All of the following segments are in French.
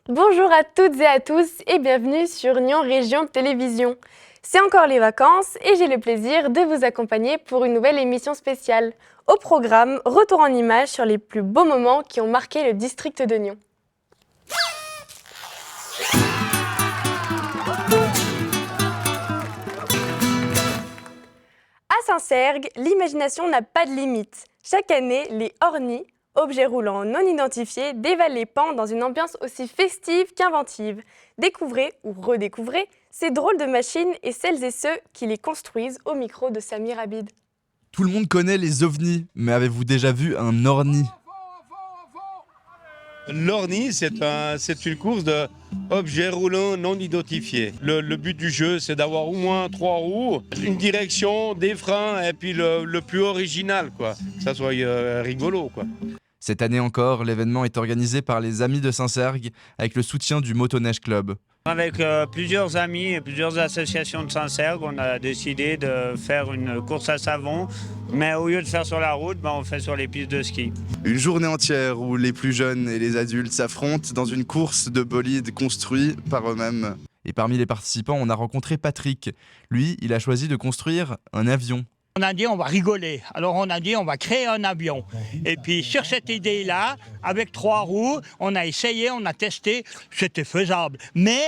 Bonjour à toutes et à tous et bienvenue sur Nyon Région Télévision. C'est encore les vacances et j'ai le plaisir de vous accompagner pour une nouvelle émission spéciale. Au programme, retour en images sur les plus beaux moments qui ont marqué le district de Nyon. À Saint-Cergue, l'imagination n'a pas de limite. Chaque année, les ornis, objets roulants non identifiés, dévalent les pans dans une ambiance aussi festive qu'inventive. Découvrez ou redécouvrez ces drôles de machines et celles et ceux qui les construisent au micro de Samir Abid. Tout le monde connaît les ovnis, mais avez-vous déjà vu un orni? L'orni, c'est une course d'objets roulants non identifiés. Le but du jeu, c'est d'avoir au moins 3 roues, une direction, des freins et puis le plus original, quoi. Que ça soit rigolo, quoi. Cette année encore, l'événement est organisé par les Amis de Saint-Cergue avec le soutien du Motoneige Club. Avec plusieurs amis et plusieurs associations de Saint-Cergue, on a décidé de faire une course à savon, mais au lieu de faire sur la route, on fait sur les pistes de ski. Une journée entière où les plus jeunes et les adultes s'affrontent dans une course de bolides construits par eux-mêmes. Et parmi les participants, on a rencontré Patrick. Lui, il a choisi de construire un avion. On a dit on va rigoler, alors on a dit on va créer un avion. Et puis sur cette idée-là, avec 3 roues, on a essayé, on a testé, c'était faisable. Mais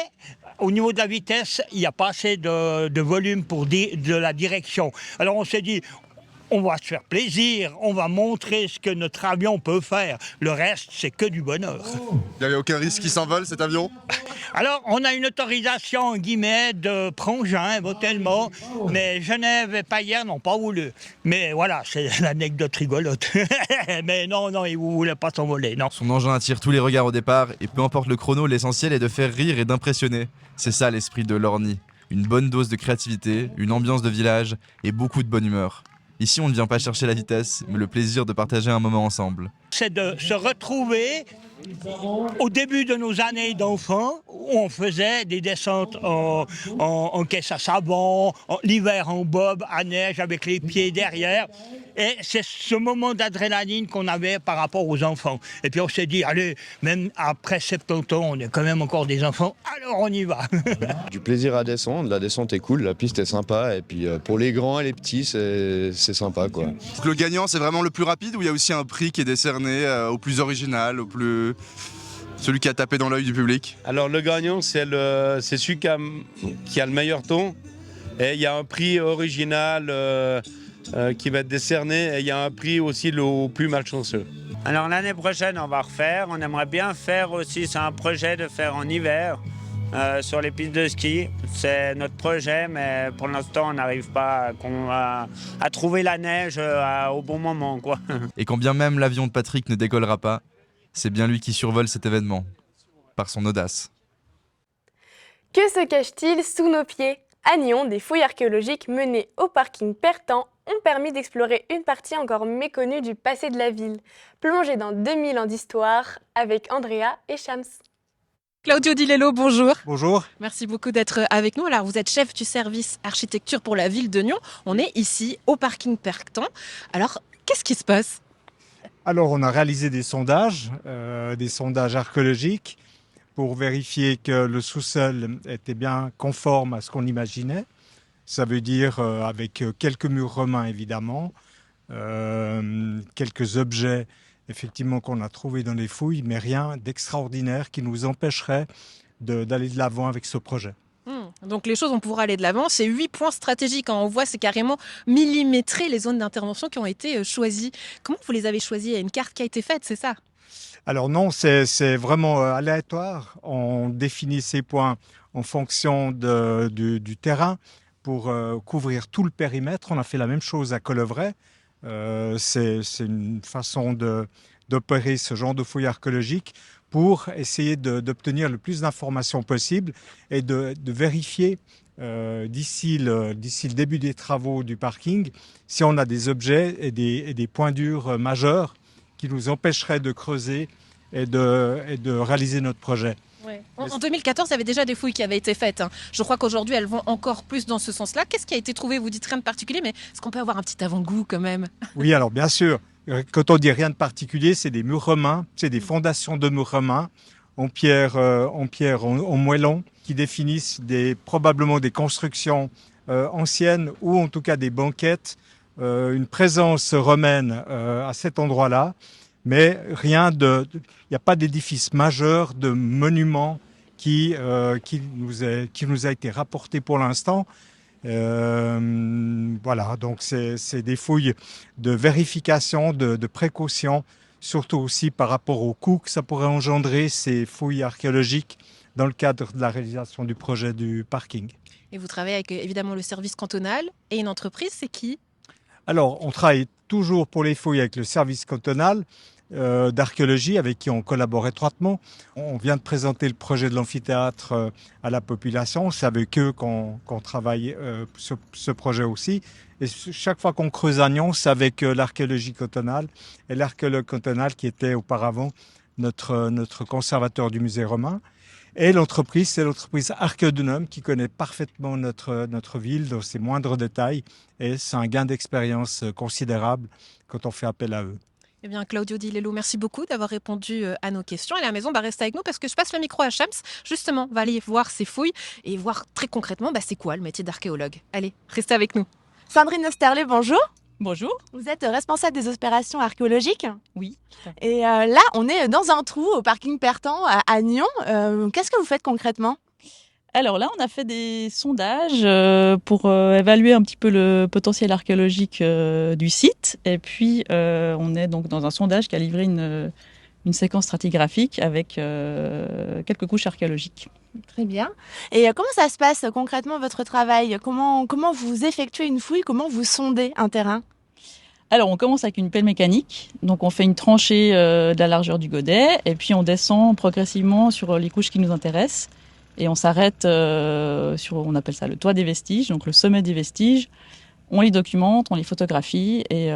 au niveau de la vitesse, il n'y a pas assez de volume pour de la direction. Alors on s'est dit, on va se faire plaisir, on va montrer ce que notre avion peut faire. Le reste, c'est que du bonheur. Il n'y avait aucun risque qu'il s'envole cet avion? Alors, on a une autorisation, en guillemets, de Prongin, éventuellement, mais Genève et Payerne n'ont pas voulu. Mais voilà, c'est l'anecdote rigolote. Mais non, ils ne voulaient pas s'envoler, non. Son engin attire tous les regards au départ et peu importe le chrono, l'essentiel est de faire rire et d'impressionner. C'est ça l'esprit de l'orni. Une bonne dose de créativité, une ambiance de village et beaucoup de bonne humeur. Ici, on ne vient pas chercher la vitesse, mais le plaisir de partager un moment ensemble. C'est de se retrouver au début de nos années d'enfants, où on faisait des descentes en caisse à savon, l'hiver en bob, à neige, avec les pieds derrière. Et c'est ce moment d'adrénaline qu'on avait par rapport aux enfants. Et puis on s'est dit, allez, même après 70 ans, on est quand même encore des enfants, alors on y va. Du plaisir à descendre, la descente est cool, la piste est sympa, et puis pour les grands et les petits, c'est sympa, quoi. Donc le gagnant, c'est vraiment le plus rapide ou il y a aussi un prix qui est décerné au plus original, celui qui a tapé dans l'œil du public? Alors le gagnant, c'est celui qui a le meilleur ton. Et il y a un prix original qui va être décerné et il y a un prix aussi au plus malchanceux. Alors l'année prochaine, on va refaire. On aimerait bien faire aussi, c'est un projet de faire en hiver sur les pistes de ski. C'est notre projet, mais pour l'instant, on n'arrive pas à trouver la neige au bon moment, quoi. Et quand bien même l'avion de Patrick ne décollera pas, c'est bien lui qui survole cet événement, par son audace. Que se cache-t-il sous nos pieds? À Nyon, des fouilles archéologiques menées au parking Pertan ont permis d'explorer une partie encore méconnue du passé de la ville. Plongée dans 2000 ans d'histoire avec Andrea et Shams. Claudio Di Lello, bonjour. Bonjour. Merci beaucoup d'être avec nous. Alors, vous êtes chef du service architecture pour la ville de Nyon. On est ici au parking Pertan. Alors, qu'est-ce qui se passe? Alors, on a réalisé des sondages archéologiques pour vérifier que le sous-sol était bien conforme à ce qu'on imaginait. Ça veut dire avec quelques murs romains, évidemment, quelques objets, effectivement, qu'on a trouvés dans les fouilles, mais rien d'extraordinaire qui nous empêcherait d'aller de l'avant avec ce projet. Donc les choses, on pourra aller de l'avant. C'est 8 points stratégiques. On voit, c'est carrément millimétré les zones d'intervention qui ont été choisies. Comment vous les avez choisies? Il y a une carte qui a été faite, c'est ça? Alors non, c'est vraiment aléatoire. On définit ces points en fonction du terrain pour couvrir tout le périmètre. On a fait la même chose à Colevray. C'est une façon d'opérer ce genre de fouilles archéologiques pour essayer d'obtenir le plus d'informations possible et de vérifier d'ici le début des travaux du parking si on a des objets et des points durs majeurs qui nous empêcheraient de creuser et de réaliser notre projet. Ouais. En 2014, il y avait déjà des fouilles qui avaient été faites. Je crois qu'aujourd'hui, elles vont encore plus dans ce sens-là. Qu'est-ce qui a été trouvé? Vous dites rien de particulier, mais est-ce qu'on peut avoir un petit avant-goût quand même? Oui, alors bien sûr. Quand on dit rien de particulier, c'est des murs romains, c'est des fondations de murs romains. en moellon, qui définissent probablement des constructions anciennes ou en tout cas des banquettes, une présence romaine à cet endroit-là, mais il n'y a pas d'édifice majeur, de monument qui nous a été rapporté pour l'instant. Voilà, donc c'est des fouilles de vérification, de précaution, surtout aussi par rapport au coût que ça pourrait engendrer, ces fouilles archéologiques, dans le cadre de la réalisation du projet du parking. Et vous travaillez avec évidemment le service cantonal et une entreprise, c'est qui? Alors, on travaille toujours pour les fouilles avec le service cantonal d'archéologie, avec qui on collabore étroitement. On vient de présenter le projet de l'amphithéâtre à la population. C'est avec eux qu'on travaille sur ce projet aussi. Et chaque fois qu'on creuse un Nyon, c'est avec l'archéologie cantonale et l'archéologue cantonal qui était auparavant notre conservateur du musée romain. Et l'entreprise, c'est l'entreprise Archéodunum qui connaît parfaitement notre ville dans ses moindres détails. Et c'est un gain d'expérience considérable quand on fait appel à eux. Eh bien, Claudio Di Lello, merci beaucoup d'avoir répondu à nos questions. Et la maison, reste avec nous parce que je passe le micro à Shams. Justement, on va aller voir ces fouilles et voir très concrètement c'est quoi le métier d'archéologue. Allez, restez avec nous. Sandrine Osterlé, bonjour. Bonjour. Vous êtes responsable des opérations archéologiques. Oui. Et là, on est dans un trou au parking Pertan à Nyon. Qu'est-ce que vous faites concrètement ? Alors là, on a fait des sondages pour évaluer un petit peu le potentiel archéologique du site. Et puis, on est donc dans un sondage qui a livré une séquence stratigraphique avec quelques couches archéologiques. Très bien. Et comment ça se passe concrètement votre travail ? Comment vous effectuez une fouille ? Comment vous sondez un terrain ? Alors, on commence avec une pelle mécanique. Donc, on fait une tranchée de la largeur du godet. Et puis, on descend progressivement sur les couches qui nous intéressent. Et on s'arrête sur, on appelle ça le toit des vestiges, donc le sommet des vestiges. On les documente, on les photographie et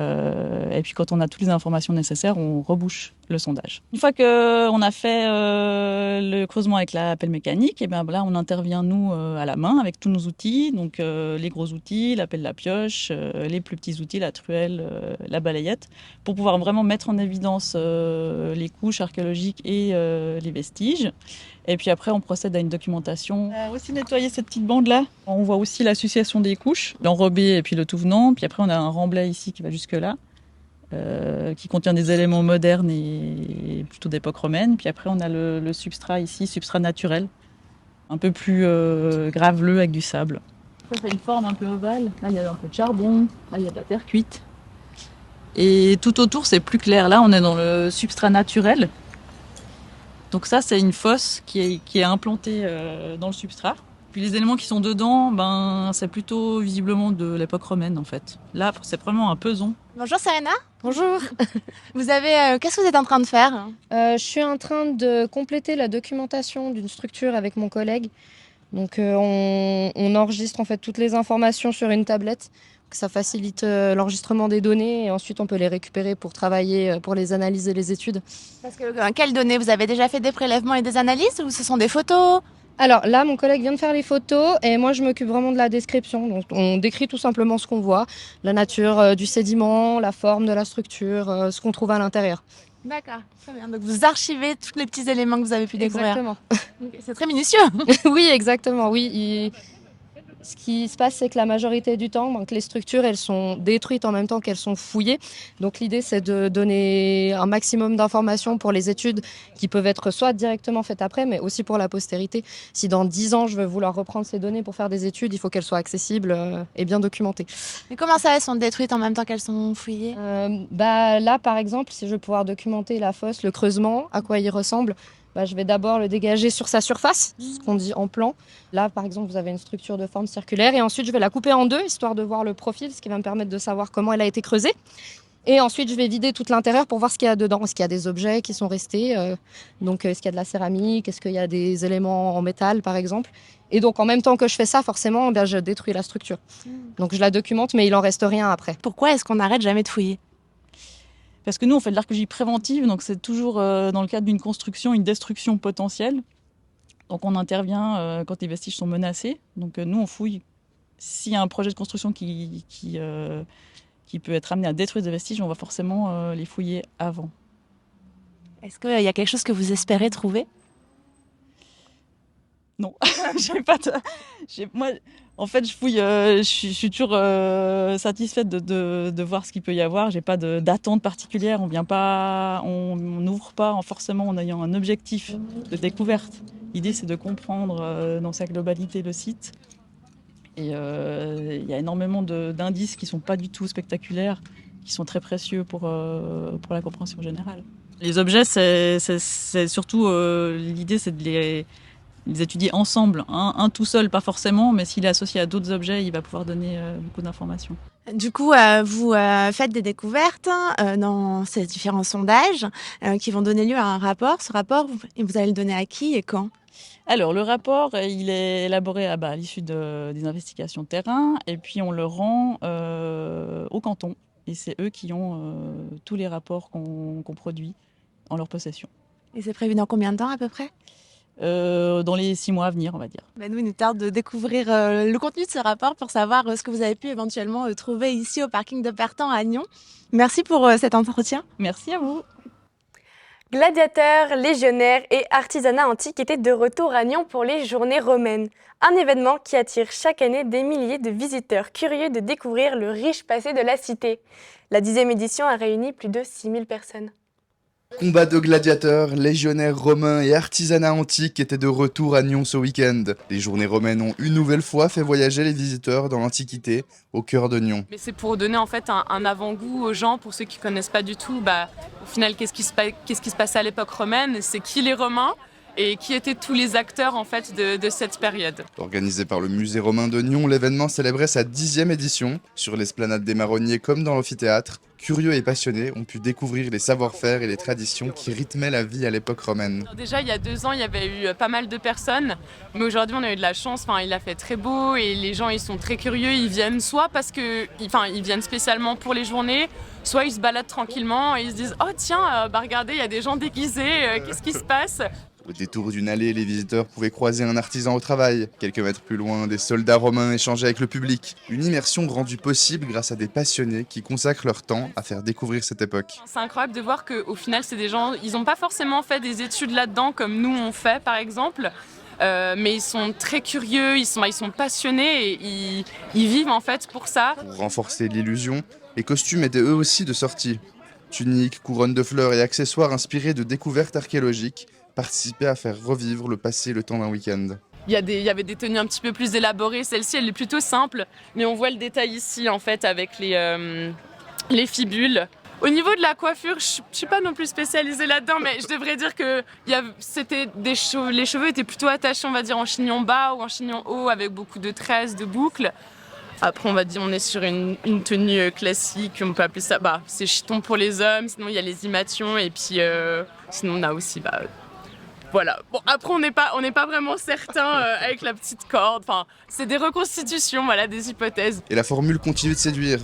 puis quand on a toutes les informations nécessaires, on rebouche le sondage. Une fois qu'on a fait le creusement avec la pelle mécanique, et bien là on intervient nous à la main avec tous nos outils, donc les gros outils, la pelle, la pioche, les plus petits outils, la truelle, la balayette, pour pouvoir vraiment mettre en évidence les couches archéologiques et les vestiges. Et puis après, on procède à une documentation. On va aussi nettoyer cette petite bande-là. On voit aussi l'association des couches, l'enrobé et puis le tout venant. Puis après, on a un remblai ici qui va jusque-là, qui contient des éléments modernes et plutôt d'époque romaine. Puis après, on a le substrat ici, substrat naturel, un peu plus graveleux avec du sable. Ça fait une forme un peu ovale. Là, il y a un peu de charbon. Là, il y a de la terre cuite. Et tout autour, c'est plus clair. Là, on est dans le substrat naturel. Donc ça, c'est une fosse qui est implantée dans le substrat. Puis les éléments qui sont dedans, c'est plutôt visiblement de l'époque romaine en fait. Là, c'est vraiment un peson. Bonjour Serena. Bonjour. Qu'est-ce que vous êtes en train de faire ? Je suis en train de compléter la documentation d'une structure avec mon collègue. Donc on enregistre en fait toutes les informations sur une tablette. Ça facilite l'enregistrement des données et ensuite on peut les récupérer pour travailler, pour les analyses et les études. Parce que quelles données ? Vous avez déjà fait des prélèvements et des analyses ou ce sont des photos ? Alors là, mon collègue vient de faire les photos et moi je m'occupe vraiment de la description. Donc on décrit tout simplement ce qu'on voit, la nature du sédiment, la forme de la structure, ce qu'on trouve à l'intérieur. D'accord, très bien. Donc vous archivez tous les petits éléments que vous avez pu découvrir. Exactement. C'est très minutieux. Oui, exactement, oui. Ce qui se passe, c'est que la majorité du temps, donc les structures, elles sont détruites en même temps qu'elles sont fouillées. Donc l'idée, c'est de donner un maximum d'informations pour les études qui peuvent être soit directement faites après, mais aussi pour la postérité. Si dans 10 ans, je veux vouloir reprendre ces données pour faire des études, il faut qu'elles soient accessibles et bien documentées. Mais comment ça, elles sont détruites en même temps qu'elles sont fouillées ? Là, par exemple, si je veux pouvoir documenter la fosse, le creusement, à quoi il ressemble, je vais d'abord le dégager sur sa surface, ce qu'on dit en plan. Là, par exemple, vous avez une structure de forme circulaire et ensuite, je vais la couper en deux, histoire de voir le profil, ce qui va me permettre de savoir comment elle a été creusée. Et ensuite, je vais vider tout l'intérieur pour voir ce qu'il y a dedans. Est-ce qu'il y a des objets qui sont restés donc, est-ce qu'il y a de la céramique ? Est-ce qu'il y a des éléments en métal, par exemple ? Et donc, en même temps que je fais ça, forcément, je détruis la structure. Donc, je la documente, mais il en reste rien après. Pourquoi est-ce qu'on n'arrête jamais de fouiller ? Parce que nous, on fait de l'archéologie préventive, donc c'est toujours dans le cadre d'une construction, une destruction potentielle. Donc on intervient quand les vestiges sont menacés. Donc nous, on fouille. S'il y a un projet de construction qui peut être amené à détruire des vestiges, on va forcément les fouiller avant. Est-ce qu'il y a quelque chose que vous espérez trouver ? Non, j'ai pas de... Moi, en fait, je fouille, je suis toujours satisfaite de voir ce qu'il peut y avoir. J'ai pas d'attente particulière. On n'ouvre pas forcément en ayant un objectif de découverte. L'idée, c'est de comprendre dans sa globalité le site. Et il y a énormément d'indices qui sont pas du tout spectaculaires, qui sont très précieux pour la compréhension générale. Les objets, c'est surtout l'idée, c'est de les étudier ensemble. Un tout seul, pas forcément, mais s'il est associé à d'autres objets, il va pouvoir donner beaucoup d'informations. Du coup, vous faites des découvertes dans ces différents sondages qui vont donner lieu à un rapport. Ce rapport, vous allez le donner à qui et quand ? Alors, le rapport, il est élaboré à l'issue des investigations de terrain, et puis on le rend au canton. Et c'est eux qui ont tous les rapports qu'on produit en leur possession. Et c'est prévu dans combien de temps à peu près ? Dans les 6 mois à venir, on va dire. Nous, il nous tarde de découvrir le contenu de ce rapport pour savoir ce que vous avez pu éventuellement trouver ici au parking de Pertan à Nyon. Merci pour cet entretien. Merci à vous. Gladiateurs, légionnaires et artisanat antique étaient de retour à Nyon pour les Journées romaines. Un événement qui attire chaque année des milliers de visiteurs curieux de découvrir le riche passé de la cité. La 10e édition a réuni plus de 6000 personnes. Combat de gladiateurs, légionnaires romains et artisanat antique étaient de retour à Nyon ce week-end. Les Journées romaines ont une nouvelle fois fait voyager les visiteurs dans l'Antiquité, au cœur de Nyon. Mais c'est pour donner en fait un avant-goût aux gens, pour ceux qui ne connaissent pas du tout, au final, qu'est-ce qui se passait à l'époque romaine, c'est qui les Romains et qui étaient tous les acteurs en fait de cette période. Organisé par le musée romain de Nyon, l'événement célébrait sa 10e édition. Sur l'esplanade des Marronniers comme dans l'amphithéâtre, curieux et passionnés ont pu découvrir les savoir-faire et les traditions qui rythmaient la vie à l'époque romaine. Alors déjà, il y a 2 ans, il y avait eu pas mal de personnes, mais aujourd'hui, on a eu de la chance. Il a fait très beau et les gens, ils sont très curieux. Ils viennent soit parce ils viennent spécialement pour les journées, soit ils se baladent tranquillement et ils se disent « Oh tiens, regardez, il y a des gens déguisés, qu'est-ce qui se passe ?» Au détour d'une allée, les visiteurs pouvaient croiser un artisan au travail. Quelques mètres plus loin, des soldats romains échangeaient avec le public. Une immersion rendue possible grâce à des passionnés qui consacrent leur temps à faire découvrir cette époque. C'est incroyable de voir qu'au final, c'est des gens, ils n'ont pas forcément fait des études là-dedans comme nous on fait par exemple. Mais ils sont très curieux, ils sont passionnés et ils vivent en fait pour ça. Pour renforcer l'illusion, les costumes étaient eux aussi de sortie. Tuniques, couronnes de fleurs et accessoires inspirés de découvertes archéologiques participaient à faire revivre le passé le temps d'un week-end. Il y avait des tenues un petit peu plus élaborées, celle-ci elle est plutôt simple, mais on voit le détail ici en fait avec les fibules. Au niveau de la coiffure, je suis pas non plus spécialisée là-dedans, mais je devrais dire que les cheveux étaient plutôt attachés, on va dire, en chignon bas ou en chignon haut avec beaucoup de tresses, de boucles. Après, on est sur une tenue classique, on peut appeler ça, c'est chiton pour les hommes, sinon il y a les imations et puis sinon on a aussi, voilà. Bon, après on n'est pas vraiment certain avec la petite corde, c'est des reconstitutions, des hypothèses. Et la formule continue de séduire.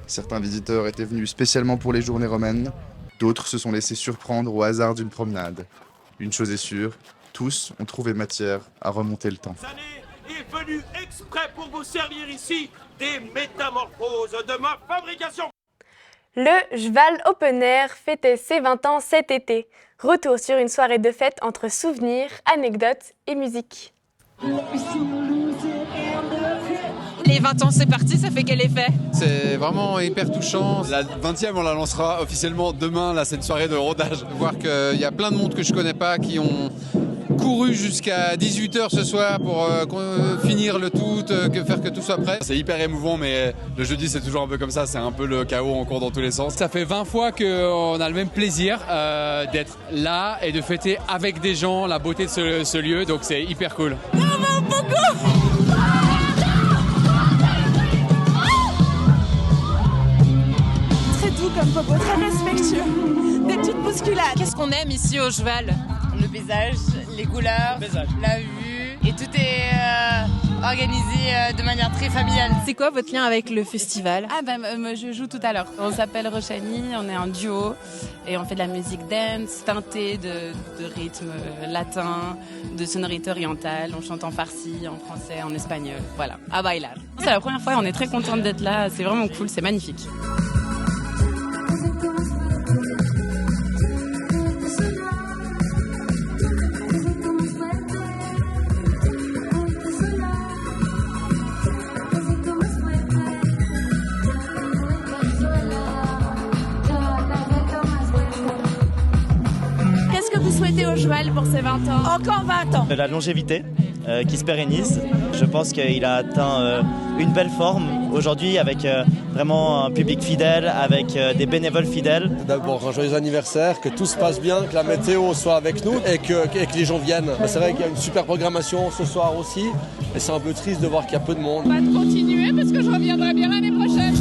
Certains visiteurs étaient venus spécialement pour les Journées romaines, d'autres se sont laissés surprendre au hasard d'une promenade. Une chose est sûre, tous ont trouvé matière à remonter le temps. Est venu exprès pour vous servir ici des métamorphoses de ma fabrication. Le Jval Open Air fêtait ses 20 ans cet été. Retour sur une soirée de fête entre souvenirs, anecdotes et musique. Les 20 ans, c'est parti, ça fait quel effet ? C'est vraiment hyper touchant. La 20e, on la lancera officiellement demain. Là, c'est une soirée de rodage. Voir qu'il y a plein de monde que je connais pas qui ont couru jusqu'à 18h ce soir pour finir le tout, faire que tout soit prêt. C'est hyper émouvant, mais le jeudi c'est toujours un peu comme ça, c'est un peu le chaos, on court dans tous les sens. Ça fait 20 fois qu'on a le même plaisir d'être là et de fêter avec des gens la beauté de ce lieu, donc c'est hyper cool. Bravo, beaucoup. Très doux comme Popo, très respectueux, des petites bousculades. Qu'est-ce qu'on aime ici au Jval ? Le paysage, les couleurs, la vue, et tout est organisé de manière très familiale. C'est quoi votre lien avec le festival ? Moi je joue tout à l'heure. On s'appelle Rochani, on est un duo et on fait de la musique dance, teintée de rythme latin, de sonorité orientale. On chante en farsi, en français, en espagnol. Voilà, à bailar. C'est la première fois, on est très contente d'être là, c'est vraiment cool, c'est magnifique. cheval pour ses 20 ans? Encore 20 ans. La longévité qui se pérennise. Je pense qu'il a atteint une belle forme aujourd'hui avec vraiment un public fidèle, avec des bénévoles fidèles. D'abord un joyeux anniversaire, que tout se passe bien, que la météo soit avec nous et que les gens viennent. C'est vrai qu'il y a une super programmation ce soir aussi et c'est un peu triste de voir qu'il y a peu de monde. On va continuer parce que je reviendrai bien l'année prochaine.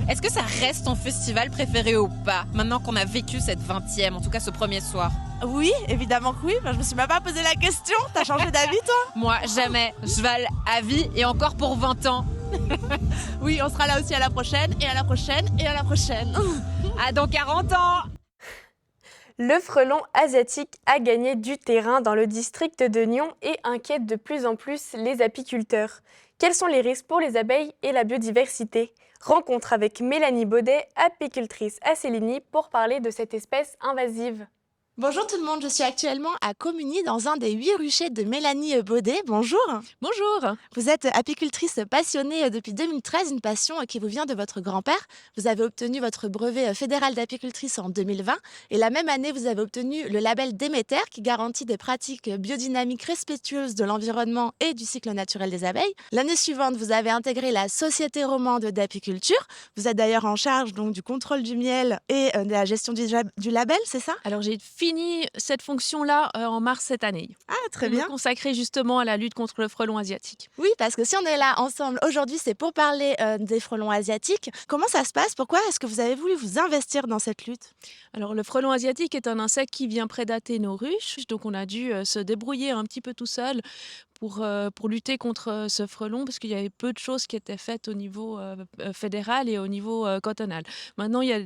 Est-ce que ça reste ton festival préféré ou pas, maintenant qu'on a vécu cette 20e, en tout cas ce premier soir? Oui, évidemment que oui. Je me suis même pas posé la question. T'as changé d'avis, toi? Moi, jamais. Cheval à vie et encore pour 20 ans. Oui, on sera là aussi à la prochaine, et à la prochaine, et à la prochaine. À dans 40 ans. Le frelon asiatique a gagné du terrain dans le district de Nyon et inquiète de plus en plus les apiculteurs. Quels sont les risques pour les abeilles et la biodiversité? Rencontre avec Mélanie Baudet, apicultrice à Céligny, pour parler de cette espèce invasive. Bonjour tout le monde, je suis actuellement à Communy dans un des 8 ruchers de Mélanie Baudet. Bonjour. Bonjour. Vous êtes apicultrice passionnée depuis 2013, une passion qui vous vient de votre grand-père. Vous avez obtenu votre brevet fédéral d'apicultrice en 2020 et la même année vous avez obtenu le label Déméter qui garantit des pratiques biodynamiques respectueuses de l'environnement et du cycle naturel des abeilles. L'année suivante, vous avez intégré la Société romande d'apiculture. Vous êtes d'ailleurs en charge donc du contrôle du miel et de la gestion du label, c'est ça? Alors j'ai fini cette fonction-là en mars cette année. Ah, très bien. Consacrée justement à la lutte contre le frelon asiatique. Oui, parce que si on est là ensemble aujourd'hui, c'est pour parler des frelons asiatiques. Comment ça se passe? Pourquoi est-ce que vous avez voulu vous investir dans cette lutte? Alors le frelon asiatique est un insecte qui vient prédater nos ruches, donc on a dû se débrouiller un petit peu tout seul pour lutter contre ce frelon, parce qu'il y avait peu de choses qui étaient faites au niveau fédéral et au niveau cantonal. Maintenant, il y a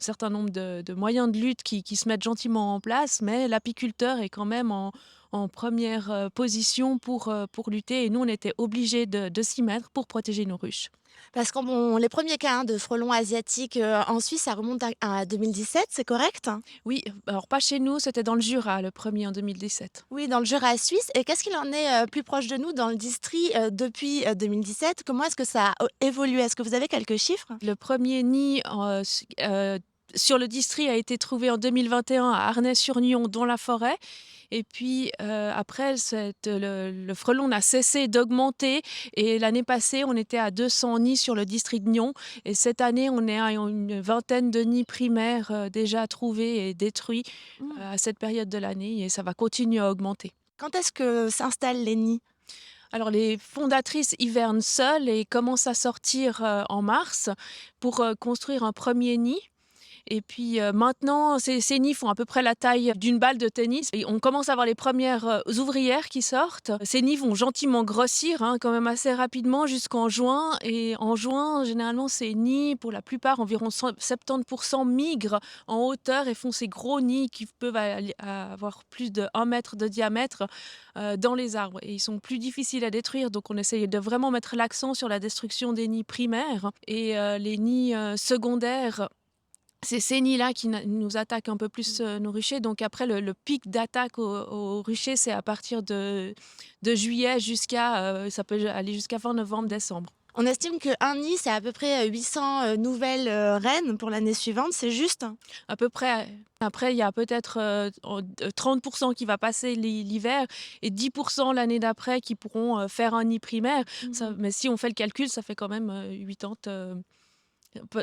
certain nombre de moyens de lutte qui se mettent gentiment en place, mais l'apiculteur est quand même en première position pour lutter. Et nous, on était obligés de s'y mettre pour protéger nos ruches. Parce que les premiers cas de frelons asiatiques en Suisse, ça remonte à 2017, c'est correct? Oui, alors pas chez nous, c'était dans le Jura, le premier en 2017. Oui, dans le Jura suisse. Et qu'est-ce qu'il en est plus proche de nous dans le district depuis 2017? Comment est-ce que ça a évolué? Est-ce que vous avez quelques chiffres? Le premier nid sur le district a été trouvé en 2021 à Arnay-sur-Nyon, dans la forêt. Et puis après, le frelon n'a cessé d'augmenter. Et l'année passée, on était à 200 nids sur le district de Nyon. Et cette année, on est à une vingtaine de nids primaires déjà trouvés et détruits à cette période de l'année. Et ça va continuer à augmenter. Quand est-ce que s'installent les nids? Alors les fondatrices hivernent seules et commencent à sortir en mars pour construire un premier nid. Et puis maintenant, ces nids font à peu près la taille d'une balle de tennis. Et on commence à avoir les premières ouvrières qui sortent. Ces nids vont gentiment grossir, quand même assez rapidement jusqu'en juin. Et en juin, généralement, ces nids, pour la plupart, environ 70% migrent en hauteur et font ces gros nids qui peuvent avoir plus de 1 mètre de diamètre dans les arbres. Et ils sont plus difficiles à détruire. Donc on essaye de vraiment mettre l'accent sur la destruction des nids primaires. Et les nids secondaires, c'est ces nids-là qui nous attaquent un peu plus nos ruchers. Donc après, le pic d'attaque aux ruchers, c'est à partir de juillet jusqu'à, ça peut aller jusqu'à fin novembre, décembre. On estime qu'un nid, c'est à peu près 800 nouvelles reines pour l'année suivante, c'est juste? À peu près. Après, il y a peut-être 30% qui va passer l'hiver et 10% l'année d'après qui pourront faire un nid primaire. Mais si on fait le calcul, ça fait quand même 80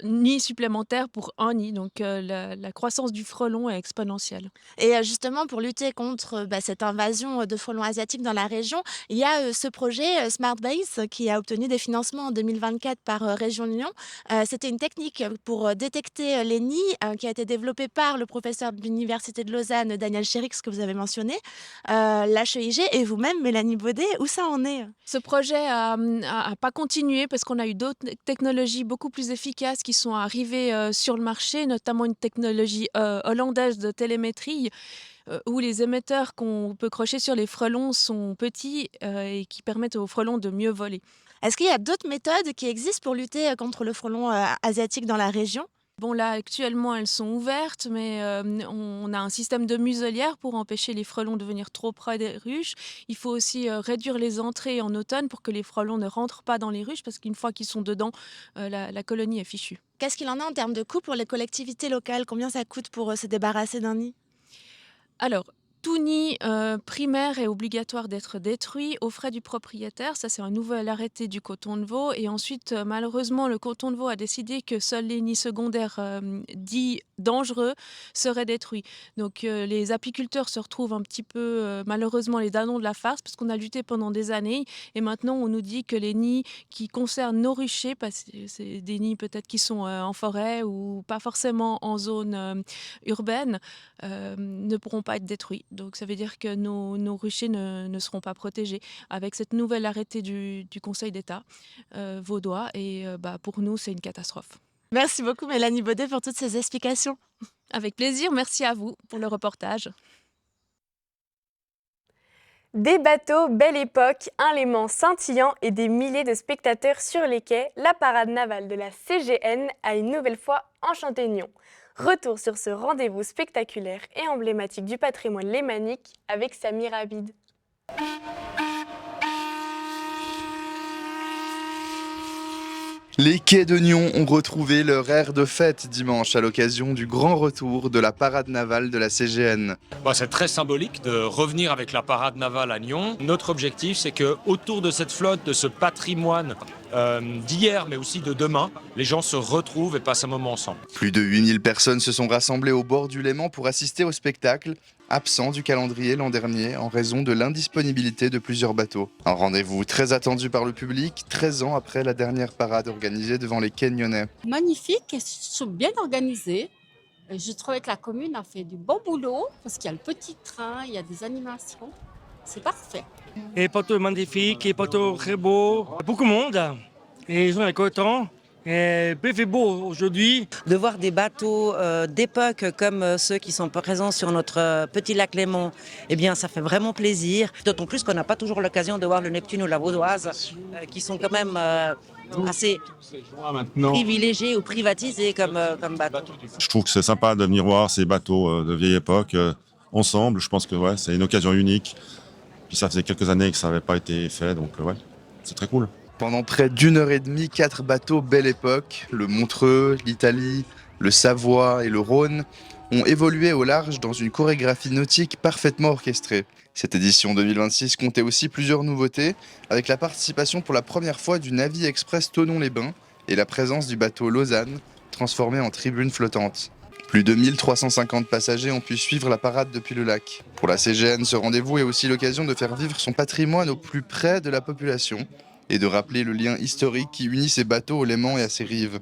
nids supplémentaires pour un nid. Donc la croissance du frelon est exponentielle. Et justement, pour lutter contre cette invasion de frelons asiatiques dans la région, il y a ce projet Smart Base qui a obtenu des financements en 2024 par Région Lyon. C'était une technique pour détecter les nids qui a été développée par le professeur de l'Université de Lausanne, Daniel Chérix, que vous avez mentionné, l'HEIG et vous-même, Mélanie Baudet. Où ça en est? Ce projet n'a pas continué parce qu'on a eu d'autres technologies beaucoup plus efficaces qui sont arrivées sur le marché, notamment une technologie hollandaise de télémétrie où les émetteurs qu'on peut crocher sur les frelons sont petits et qui permettent aux frelons de mieux voler. Est-ce qu'il y a d'autres méthodes qui existent pour lutter contre le frelon asiatique dans la région? Bon, là, actuellement, elles sont ouvertes, mais on a un système de muselière pour empêcher les frelons de venir trop près des ruches. Il faut aussi réduire les entrées en automne pour que les frelons ne rentrent pas dans les ruches, parce qu'une fois qu'ils sont dedans, la colonie est fichue. Qu'est-ce qu'il en est en termes de coût pour les collectivités locales? Combien ça coûte pour se débarrasser d'un nid? Alors, tout nid primaire est obligatoire d'être détruit aux frais du propriétaire. Ça, c'est un nouvel arrêté du canton de Vaud. Et ensuite, malheureusement, le canton de Vaud a décidé que seuls les nids secondaires dits dangereux seraient détruits. Donc, les apiculteurs se retrouvent un petit peu, malheureusement, les dindons de la farce, parce qu'on a lutté pendant des années. Et maintenant, on nous dit que les nids qui concernent nos ruchers, parce que c'est des nids peut-être qui sont en forêt ou pas forcément en zone urbaine, ne pourront pas être détruits. Donc ça veut dire que nos ruchers ne seront pas protégés avec cette nouvelle arrêté du Conseil d'État vaudois. Et pour nous, c'est une catastrophe. Merci beaucoup Mélanie Baudet pour toutes ces explications. Avec plaisir, merci à vous pour le reportage. Des bateaux, belle époque, un Léman scintillant et des milliers de spectateurs sur les quais, la parade navale de la CGN a une nouvelle fois enchanté Nyon. Retour sur ce rendez-vous spectaculaire et emblématique du patrimoine lémanique avec Samir Abid. Les quais de Nyon ont retrouvé leur air de fête dimanche à l'occasion du grand retour de la parade navale de la CGN. C'est très symbolique de revenir avec la parade navale à Nyon. Notre objectif, c'est que autour de cette flotte, de ce patrimoine d'hier, mais aussi de demain, les gens se retrouvent et passent un moment ensemble. Plus de 8000 personnes se sont rassemblées au bord du Léman pour assister au spectacle, absent du calendrier l'an dernier en raison de l'indisponibilité de plusieurs bateaux. Un rendez-vous très attendu par le public, 13 ans après la dernière parade organisée devant les quais nyonnais. Magnifique, ils sont bien organisés. Je trouvais que la commune a fait du bon boulot parce qu'il y a le petit train, il y a des animations. C'est parfait. Les bateaux magnifiques, les bateaux très beaux, beaucoup de monde. Et les gens sont contents. Et il fait beau aujourd'hui. De voir des bateaux d'époque comme ceux qui sont présents sur notre petit lac Léman, eh bien ça fait vraiment plaisir. D'autant plus qu'on n'a pas toujours l'occasion de voir le Neptune ou la Vaudoise, qui sont quand même assez privilégiés ou privatisés comme bateaux. Je trouve que c'est sympa de venir voir ces bateaux de vieille époque ensemble. Je pense que c'est une occasion unique. Puis ça faisait quelques années que ça n'avait pas été fait, donc c'est très cool. Pendant près d'une heure et demie, 4 bateaux belle époque, le Montreux, l'Italie, le Savoie et le Rhône, ont évolué au large dans une chorégraphie nautique parfaitement orchestrée. Cette édition 2026 comptait aussi plusieurs nouveautés, avec la participation pour la première fois du Navy Express Thonon-les-Bains et la présence du bateau Lausanne, transformé en tribune flottante. Plus de 1350 passagers ont pu suivre la parade depuis le lac. Pour la CGN, ce rendez-vous est aussi l'occasion de faire vivre son patrimoine au plus près de la population et de rappeler le lien historique qui unit ces bateaux au Léman et à ses rives.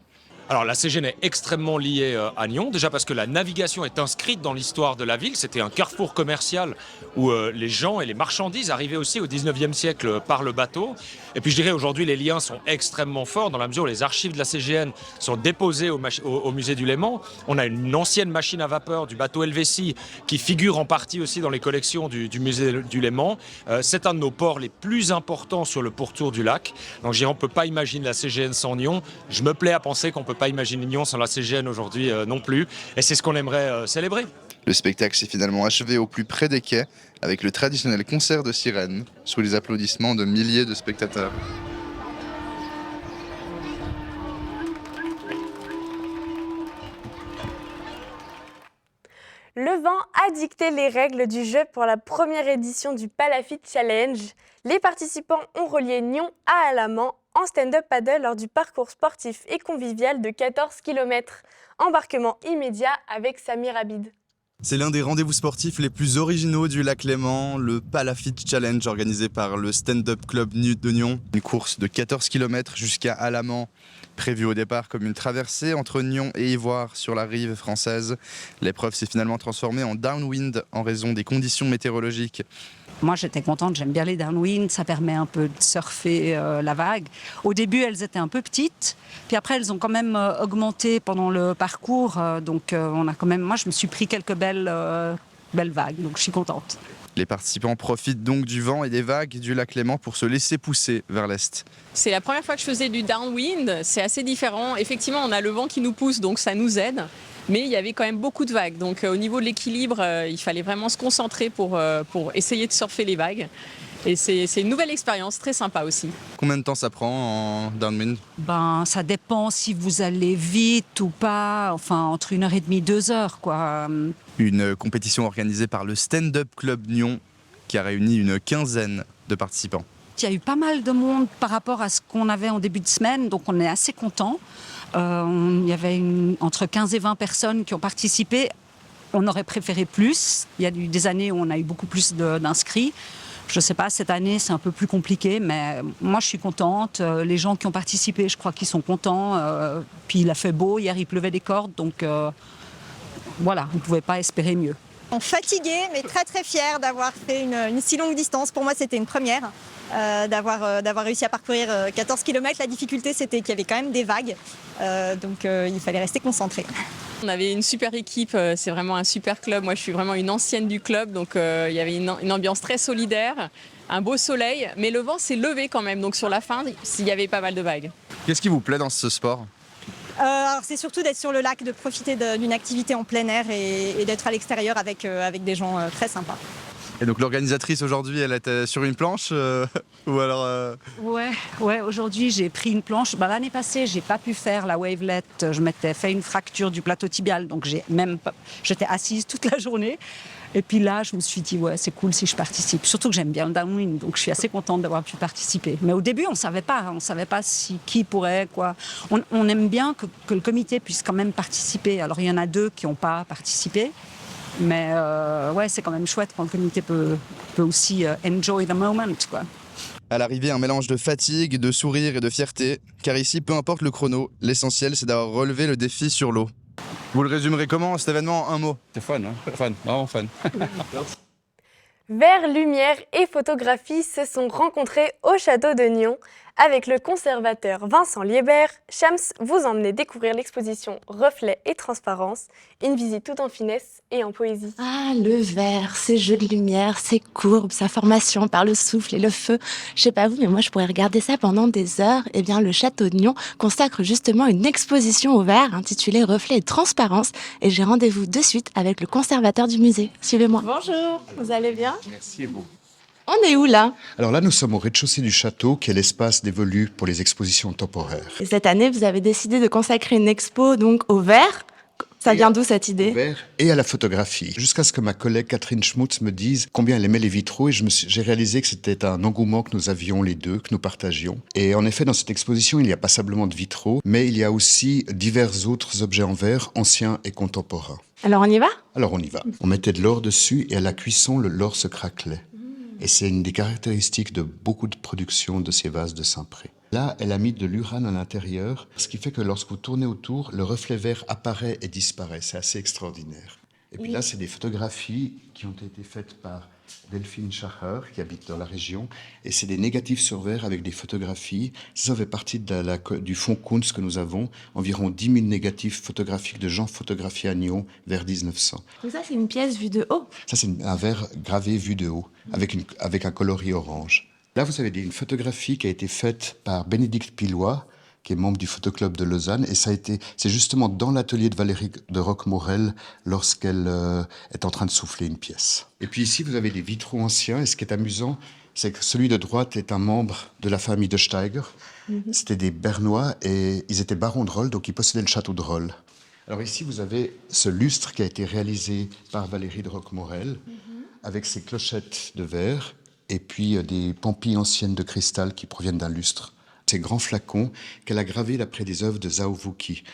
Alors la CGN est extrêmement liée à Nyon, déjà parce que la navigation est inscrite dans l'histoire de la ville. C'était un carrefour commercial où les gens et les marchandises arrivaient aussi au 19e siècle par le bateau. Et puis je dirais aujourd'hui les liens sont extrêmement forts dans la mesure où les archives de la CGN sont déposées au musée du Léman. On a une ancienne machine à vapeur du bateau Helvétie qui figure en partie aussi dans les collections du musée du Léman. C'est un de nos ports les plus importants sur le pourtour du lac. Donc je dirais on ne peut pas imaginer la CGN sans Nyon. Je me plais à penser qu'on peut pas imaginer Nyon sans la CGN aujourd'hui non plus. Et c'est ce qu'on aimerait célébrer. Le spectacle s'est finalement achevé au plus près des quais, avec le traditionnel concert de sirènes, sous les applaudissements de milliers de spectateurs. Le vent a dicté les règles du jeu pour la première édition du Palafit Challenge. Les participants ont relié Nyon à Alaman en stand-up paddle lors du parcours sportif et convivial de 14 km. Embarquement immédiat avec Samir Abid. C'est l'un des rendez-vous sportifs les plus originaux du lac Léman, le Palafit Challenge organisé par le Stand-Up Club de Nyon. Une course de 14 km jusqu'à Alaman, prévue au départ comme une traversée entre Nyon et Ivoire sur la rive française. L'épreuve s'est finalement transformée en downwind en raison des conditions météorologiques. Moi, j'étais contente, j'aime bien les downwind, ça permet un peu de surfer la vague. Au début, elles étaient un peu petites, puis après, elles ont quand même augmenté pendant le parcours. Donc, on a quand même, moi, je me suis pris quelques belles belle vague, donc je suis contente. Les participants profitent donc du vent et des vagues du lac Léman pour se laisser pousser vers l'est. C'est la première fois que je faisais du downwind, c'est assez différent. Effectivement, on a le vent qui nous pousse, donc ça nous aide. Mais il y avait quand même beaucoup de vagues. Donc au niveau de l'équilibre, il fallait vraiment se concentrer pour essayer de surfer les vagues. Et c'est une nouvelle expérience, très sympa aussi. Combien de temps ça prend en downwind? Ça dépend si vous allez vite ou pas, enfin entre 1h30 et 2h quoi. Une compétition organisée par le Stand-Up Club Nyon qui a réuni une quinzaine de participants. Il y a eu pas mal de monde par rapport à ce qu'on avait en début de semaine, donc on est assez contents. Il y avait entre 15 et 20 personnes qui ont participé. On aurait préféré plus. Il y a eu des années où on a eu beaucoup plus d'inscrits. Je ne sais pas, cette année c'est un peu plus compliqué, mais moi je suis contente. Les gens qui ont participé, je crois qu'ils sont contents. Puis il a fait beau, hier il pleuvait des cordes, donc voilà, on ne pouvait pas espérer mieux. Fatiguée, mais très très fière d'avoir fait une si longue distance. Pour moi c'était une première, d'avoir réussi à parcourir 14 km. La difficulté c'était qu'il y avait quand même des vagues, donc il fallait rester concentré. On avait une super équipe, c'est vraiment un super club. Moi, je suis vraiment une ancienne du club, donc il y avait une ambiance très solidaire, un beau soleil, mais le vent s'est levé quand même. Donc sur la fin, il y avait pas mal de vagues. Qu'est-ce qui vous plaît dans ce sport? Alors c'est surtout d'être sur le lac, de profiter d'une activité en plein air et d'être à l'extérieur avec des gens très sympas. Et donc l'organisatrice aujourd'hui, elle était sur une planche ou alors Ouais, aujourd'hui j'ai pris une planche. L'année passée, j'ai pas pu faire la wavelet. Je m'étais fait une fracture du plateau tibial, donc j'étais assise toute la journée. Et puis là, je me suis dit, ouais, c'est cool si je participe. Surtout que j'aime bien le downwind, donc je suis assez contente d'avoir pu participer. Mais au début, on savait pas qui pourrait, quoi. On aime bien que le comité puisse quand même participer. Alors il y en a 2 qui n'ont pas participé. Mais ouais, c'est quand même chouette quand le comité peut aussi enjoy the moment, quoi. À l'arrivée, un mélange de fatigue, de sourire et de fierté, car ici, peu importe le chrono, l'essentiel c'est d'avoir relevé le défi sur l'eau. Vous le résumerez comment cet événement en un mot? C'est fun, hein? Fun, vraiment fun. Verre, lumière et photographie se sont rencontrés au château de Nyon. Avec le conservateur Vincent Liébert, Shams vous emmenez découvrir l'exposition Reflets et Transparence, une visite tout en finesse et en poésie. Ah, le verre, ses jeux de lumière, ses courbes, sa formation par le souffle et le feu. Je sais pas vous, mais moi je pourrais regarder ça pendant des heures. Eh bien, le château de Nyon consacre justement une exposition au verre intitulée Reflets et Transparence. Et j'ai rendez-vous de suite avec le conservateur du musée. Suivez-moi. Bonjour, vous allez bien? Merci et vous. On est où là? Alors là, nous sommes au rez-de-chaussée du château, qui est l'espace dévolu pour les expositions temporaires. Et cette année, vous avez décidé de consacrer une expo donc au verre. Ça vient d'où cette idée? Au verre et à la photographie. Jusqu'à ce que ma collègue Catherine Schmutz me dise combien elle aimait les vitraux, et j'ai réalisé que c'était un engouement que nous avions les deux, que nous partagions. Et en effet, dans cette exposition, il n'y a pas simplement de vitraux, mais il y a aussi divers autres objets en verre, anciens et contemporains. Alors on y va? Alors on y va. On mettait de l'or dessus et à la cuisson, l'or se craquelait. Et c'est une des caractéristiques de beaucoup de productions de ces vases de Saint-Pré. Là, elle a mis de l'urane à l'intérieur, ce qui fait que lorsque vous tournez autour, le reflet vert apparaît et disparaît. C'est assez extraordinaire. Et puis là, c'est des photographies qui ont été faites par Delphine Schacher, qui habite dans la région. Et c'est des négatifs sur verre avec des photographies. Ça fait partie du fonds Kunst que nous avons. Environ 10 000 négatifs photographiques de gens photographiés à Nyon vers 1900. Donc ça, c'est une pièce vue de haut? Ça, c'est un verre gravé vu de haut, avec un coloris orange. Là, vous avez une photographie qui a été faite par Bénédicte Pilois, qui est membre du Photoclub de Lausanne. Et c'est justement dans l'atelier de Valérie de Roquemorel lorsqu'elle est en train de souffler une pièce. Et puis ici, vous avez des vitraux anciens. Et ce qui est amusant, c'est que celui de droite est un membre de la famille de Steiger. C'était des Bernois et ils étaient barons de Rolle, donc ils possédaient le château de Rolle. Alors ici, vous avez ce lustre qui a été réalisé par Valérie de Roquemorel, avec ses clochettes de verre et puis des pampilles anciennes de cristal qui proviennent d'un lustre. Ces grands flacons qu'elle a gravés d'après des œuvres de Zhao Wuqi.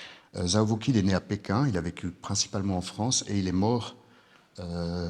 Zhao Wuqi, il est né à Pékin, il a vécu principalement en France et il est mort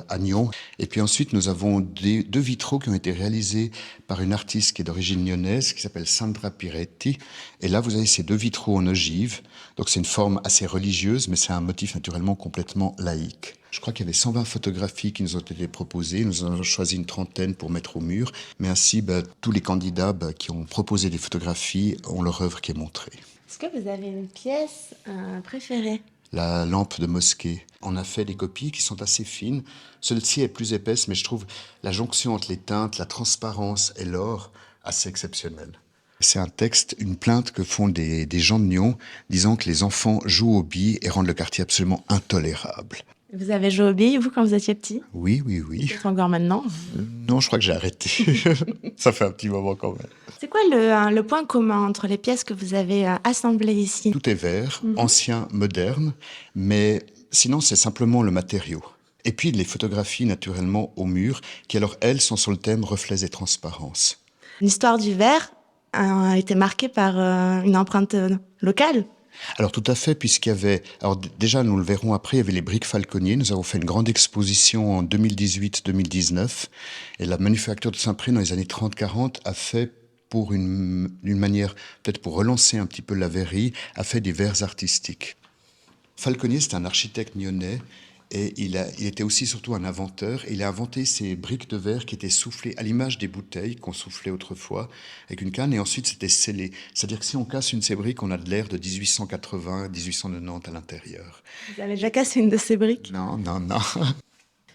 à Nyon. Et puis ensuite, nous avons deux vitraux qui ont été réalisés par une artiste qui est d'origine lyonnaise, qui s'appelle Sandra Piretti. Et là, vous avez ces deux vitraux en ogive. Donc c'est une forme assez religieuse, mais c'est un motif naturellement complètement laïque. Je crois qu'il y avait 120 photographies qui nous ont été proposées. Nous en avons choisi une trentaine pour mettre au mur. Mais ainsi, tous les candidats qui ont proposé des photographies ont leur œuvre qui est montrée. Est-ce que vous avez une pièce préférée? la lampe de mosquée. On a fait des copies qui sont assez fines. Celle-ci est plus épaisse, mais je trouve la jonction entre les teintes, la transparence et l'or assez exceptionnelle. C'est un texte, une plainte que font des gens de Nyon, disant que les enfants jouent aux billes et rendent le quartier absolument intolérable. Vous avez joué aux billes, vous, quand vous étiez petit? Oui. Peut-être encore maintenant? Non, je crois que j'ai arrêté. Ça fait un petit moment quand même. C'est quoi le point commun entre les pièces que vous avez assemblées ici? Tout est vert, ancien, moderne, mais sinon c'est simplement le matériau. Et puis les photographies naturellement au mur, qui alors elles sont sur le thème reflets et transparence. L'histoire du verre a été marquée par une empreinte locale? Alors tout à fait, puisqu'il y avait, alors déjà nous le verrons après, il y avait les briques Falconier. Nous avons fait une grande exposition en 2018-2019 et la manufacture de Saint-Pré dans les années 30-40 a fait d'une manière, peut-être pour relancer un petit peu la verrerie, a fait des verres artistiques. Falconier, c'est un architecte nyonnais et il était aussi surtout un inventeur. Il a inventé ces briques de verre qui étaient soufflées à l'image des bouteilles qu'on soufflait autrefois avec une canne et ensuite c'était scellé. C'est-à-dire que si on casse une de ces briques, on a de l'air de 1880-1890 à l'intérieur. Vous avez déjà cassé une de ces briques? Non.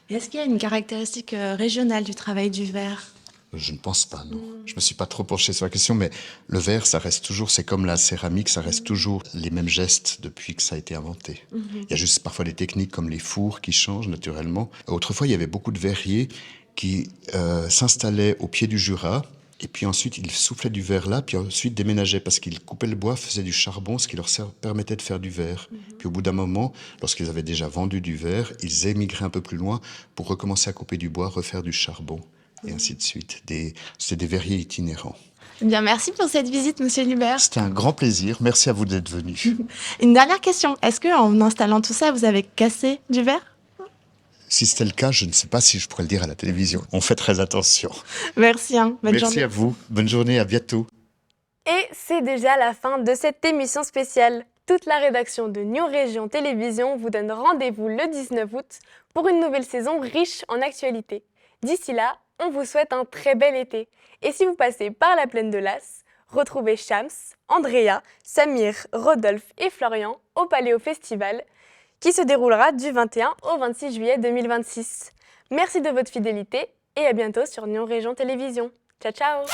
Est-ce qu'il y a une caractéristique régionale du travail du verre? Je ne pense pas, non. Je me suis pas trop penché sur la question, mais le verre, ça reste toujours, c'est comme la céramique, ça reste toujours les mêmes gestes depuis que ça a été inventé. Il y a juste parfois des techniques comme les fours qui changent naturellement. Autrefois, il y avait beaucoup de verriers qui s'installaient au pied du Jura, et puis ensuite ils soufflaient du verre là, puis ensuite déménageaient parce qu'ils coupaient le bois, faisaient du charbon, ce qui leur permettait de faire du verre. Puis au bout d'un moment, lorsqu'ils avaient déjà vendu du verre, ils émigraient un peu plus loin pour recommencer à couper du bois, refaire du charbon. Et ainsi de suite. C'est des verriers itinérants. Eh bien, merci pour cette visite, Monsieur Lubert. C'était un grand plaisir. Merci à vous d'être venu. Une dernière question. Est-ce qu'en installant tout ça, vous avez cassé du verre? Si c'était le cas, je ne sais pas si je pourrais le dire à la télévision. On fait très attention. Merci. Bonne journée. Merci à vous. Bonne journée. À bientôt. Et c'est déjà la fin de cette émission spéciale. Toute la rédaction de Nyon Région Télévision vous donne rendez-vous le 19 août pour une nouvelle saison riche en actualités. D'ici là, on vous souhaite un très bel été. Et si vous passez par la plaine de Las, retrouvez Shams, Andrea, Samir, Rodolphe et Florian au Paléo Festival qui se déroulera du 21 au 26 juillet 2026. Merci de votre fidélité et à bientôt sur Nyon Région Télévision. Ciao, ciao!